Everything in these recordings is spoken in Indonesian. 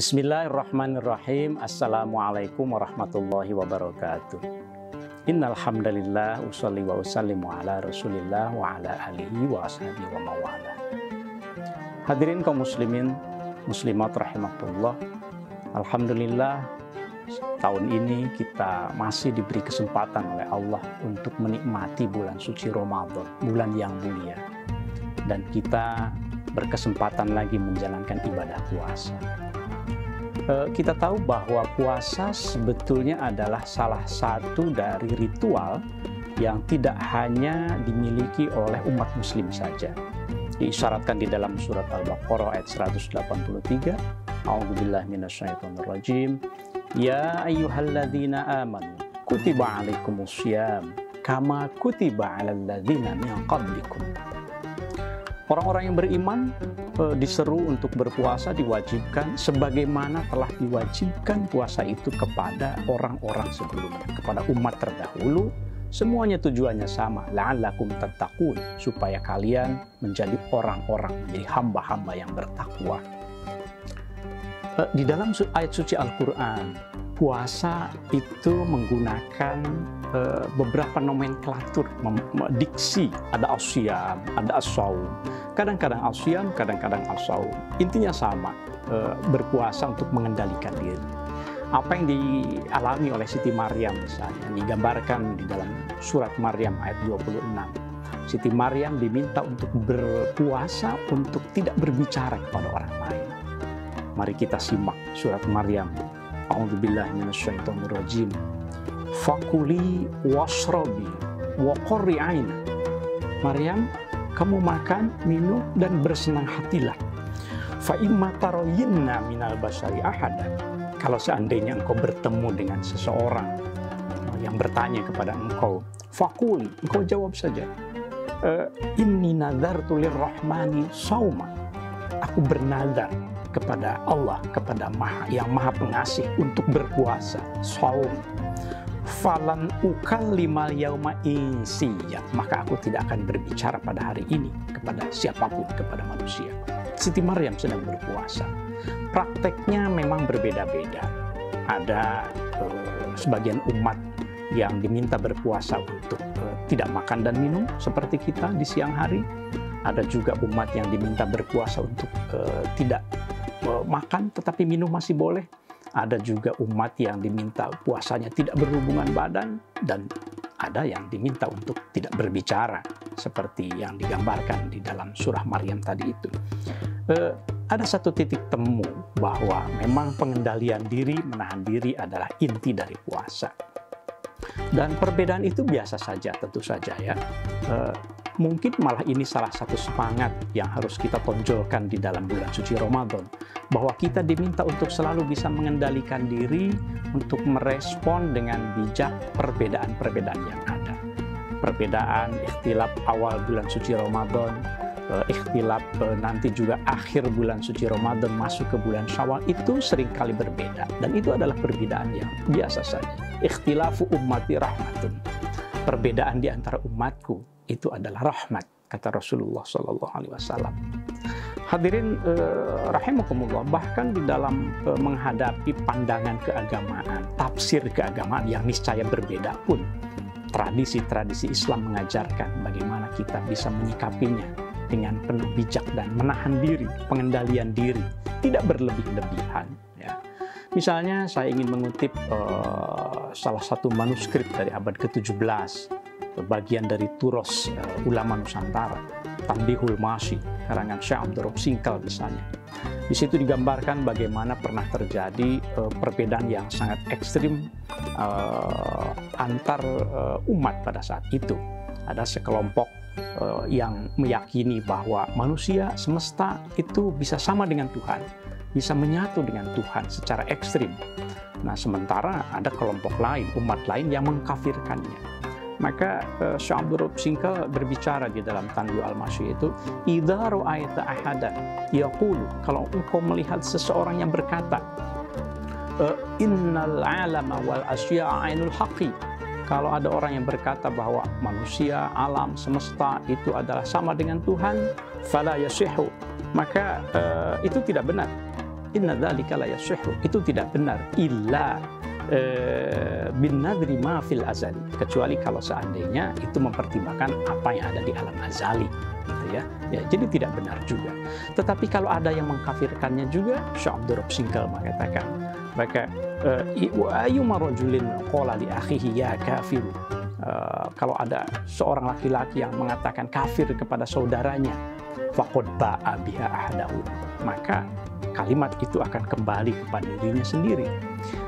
Bismillahirrahmanirrahim. Assalamualaikum warahmatullahi wabarakatuh. Innal hamdalillah usolli wa usallimu ala Rasulillah wa ala alihi wa ashabihi wa mawala. Hadirin kaum muslimin, muslimat rahimakumullah. Alhamdulillah, tahun ini kita masih diberi kesempatan oleh Allah untuk menikmati bulan suci Ramadan, bulan yang mulia. Dan kita berkesempatan lagi menjalankan ibadah puasa. Kita tahu bahwa puasa sebetulnya adalah salah satu dari ritual yang tidak hanya dimiliki oleh umat muslim saja. Diisyaratkan di dalam surat Al-Baqarah ayat 183, A'udzubillahi minasyaitonirrajim, Ya ayyuhalladzina amanu kutiba alaikumussyam kama kutiba alal ladzina min qablikum. Orang-orang yang beriman diseru untuk berpuasa, diwajibkan sebagaimana telah diwajibkan puasa itu kepada orang-orang sebelumnya, kepada umat terdahulu. Semuanya tujuannya sama, la'allakum tattaqun, supaya kalian menjadi orang-orang, menjadi hamba-hamba yang bertakwa. Di dalam ayat suci Al-Quran, puasa itu menggunakan beberapa nomenklatur, diksi. Ada as-syam, ada as-shaum. Kadang-kadang as-syam, kadang-kadang as-shaum. Intinya sama, berpuasa untuk mengendalikan diri. Apa yang dialami oleh Siti Maryam misalnya, digambarkan di dalam surat Maryam ayat 26. Siti Maryam diminta untuk berpuasa untuk tidak berbicara kepada orang lain. Mari kita simak surat Maryam. A'udzubillahi minasyaitonirrajim. Fakuli washrabi wa qurri aina. Maryam, kamu makan, minum, dan bersenang hatilah. Fa imma tarayinna minal basyari ahada. Kalau seandainya engkau bertemu dengan seseorang yang bertanya kepada engkau, fakuli, engkau jawab saja, inni nadartu lirrahmani sauma. Aku bernadar kepada Allah, kepada yang maha pengasih untuk berpuasa, saum. Falan ukallimal yauma insiya, maka aku tidak akan berbicara pada hari ini kepada siapapun, kepada manusia. Siti Maryam sedang berpuasa. Prakteknya memang berbeda-beda. Ada sebagian umat yang diminta berpuasa untuk tidak makan dan minum seperti kita di siang hari. Ada juga umat yang diminta berpuasa untuk tidak makan tetapi minum masih boleh. Ada juga umat yang diminta puasanya tidak berhubungan badan, dan ada yang diminta untuk tidak berbicara seperti yang digambarkan di dalam surah Maryam tadi itu. Ada satu titik temu bahwa memang pengendalian diri, menahan diri adalah inti dari puasa. Dan perbedaan itu biasa saja, tentu saja ya. Mungkin malah ini salah satu semangat yang harus kita tonjolkan di dalam bulan suci Ramadan, bahwa kita diminta untuk selalu bisa mengendalikan diri untuk merespon dengan bijak perbedaan-perbedaan yang ada. Perbedaan ikhtilaf awal bulan suci Ramadan, ikhtilaf nanti juga akhir bulan suci Ramadan masuk ke bulan Syawal, itu seringkali berbeda, dan itu adalah perbedaan yang biasa saja. Ikhtilafu ummati rahmatun, perbedaan di antara umatku itu adalah rahmat, kata Rasulullah SAW. Hadirin rahimakumullah, bahkan di dalam menghadapi pandangan keagamaan, tafsir keagamaan yang niscaya berbeda pun, tradisi-tradisi Islam mengajarkan bagaimana kita bisa menyikapinya dengan penuh bijak dan menahan diri, pengendalian diri, tidak berlebih-lebihan. Ya. Misalnya saya ingin mengutip salah satu manuskrip dari abad ke-17, bagian dari Turos Ulama Nusantara, Tanbihul Masyi, karangan Syekh Abdurrahman Singkal misalnya. Di situ digambarkan bagaimana pernah terjadi perbedaan yang sangat ekstrim antar umat pada saat itu. Ada sekelompok yang meyakini bahwa manusia semesta itu bisa sama dengan Tuhan, bisa menyatu dengan Tuhan secara ekstrim. Nah, sementara ada kelompok lain, umat lain yang mengkafirkannya. Maka Syekh Abdurrahman Singkal berbicara di dalam Tanbih Al-Masyi itu, idza ra'aita ahadan yaqulu, kalau engkau melihat seseorang yang berkata, innal alama wal asya'a ainul haqqi, kalau ada orang yang berkata bahwa manusia, alam, semesta itu adalah sama dengan Tuhan, fala yasihhu, maka itu tidak benar. inna dzalika la yasihhu, itu tidak benar illa bin nadri ma fil azali, kecuali kalau seandainya itu mempertimbangkan apa yang ada di alam azali, gitu ya. Ya, jadi tidak benar juga. Tetapi kalau ada yang mengkafirkannya juga, Syekh Abdul Rabb Singkal mengatakan, maka ayyuma rajulin qala li akhihi ya kafir, kalau ada seorang laki-laki yang mengatakan kafir kepada saudaranya, faqad ba'a biha ahdahu, maka kalimat itu akan kembali kepada dirinya sendiri.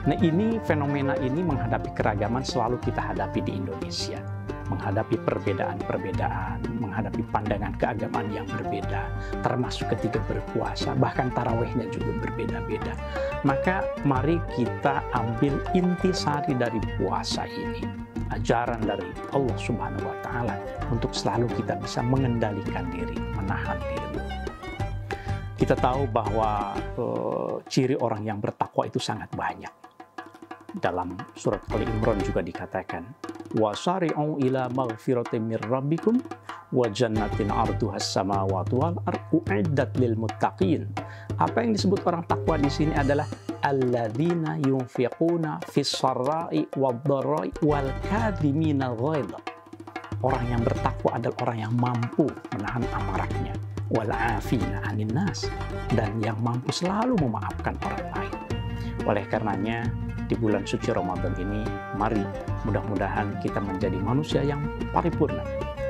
Nah, ini fenomena ini menghadapi keragaman selalu kita hadapi di Indonesia. Menghadapi perbedaan-perbedaan, menghadapi pandangan keagamaan yang berbeda, termasuk ketika berpuasa, bahkan tarawihnya juga berbeda-beda. Maka mari kita ambil intisari dari puasa ini, ajaran dari Allah Subhanahu wa Ta'ala, untuk selalu kita bisa mengendalikan diri, menahan diri. Kita tahu bahwa ciri orang yang bertakwa itu sangat banyak. Dalam surat Ali Imran juga dikatakan, wasari'u ila maghfiratin mir rabbikum wa jannatin 'arduhas samawati wal ardu u'iddat lil muttaqin. Apa yang disebut orang takwa di sini adalah alladzina yunfiquna fis sarra'i wad dharra'i wal kadhiminal ghaidh. Orang yang bertakwa adalah orang yang mampu menahan amarahnya, wal 'afina 'anil nas, dan yang mampu selalu memaafkan orang lain. Oleh karenanya, di bulan suci Ramadan ini, mari mudah-mudahan kita menjadi manusia yang paripurna,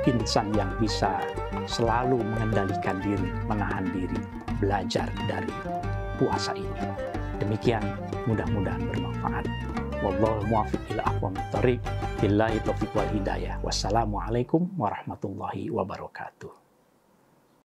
insan yang bisa selalu mengendalikan diri, menahan diri, belajar dari puasa ini. Demikian, mudah-mudahan bermanfaat. Wallahu muwaffiq ila aqwamit thoriq. Billahi taufiq wal hidayah. Wassalamualaikum warahmatullahi wabarakatuh.